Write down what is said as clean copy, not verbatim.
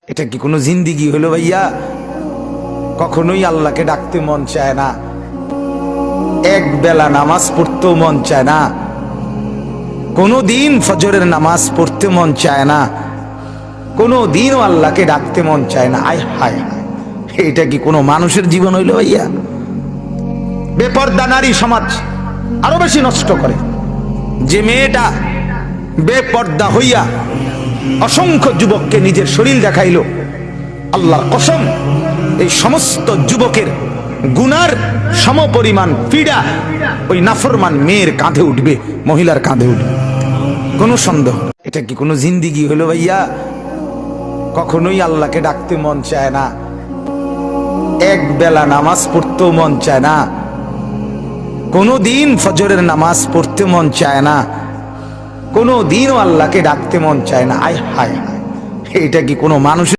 এটা কি কোনো জিন্দিগি হলো ভাইয়া? কখনোই আল্লাহকে ডাকতে মন চায় না, এক বেলা নামাজ পড়তেও মন চায় না, কোনো দিন ফজরের নামাজ পড়তে মন চায় না, কোনো দিনও আল্লাহকে ডাকতে মন চায় না। আয় হায় হায়, এটা কি কোনো মানুষের জীবন হইল ভাইয়া? বেপর্দা নারী সমাজ আরো বেশি নষ্ট করে। যে মেয়েটা বেপর্দা হইয়া অসংখ্য যুবককে নিজের শরীর দেখাইল, আল্লাহর কসম এই সমস্ত যুবকের গুনার সমপরিমাণ পীড়া ওই নাফরমান মেয়ের কাঁধে উঠবে, মহিলার কাঁধে উঠবে, কোনো সন্দেহ। এটা কি কোনো জিন্দিগি হলো ভাইয়া? কখনোই আল্লাহকে ডাকতে মন চায় না, এক বেলা নামাজ পড়তেও মন চায় না, কোনো দিন ফজরের নামাজ পড়তে মন চায় না, কোনো দিনও আল্লাহকে ডাকতে মন চায় না। আয় হায় হায়, এটা কি কোনো মানুষের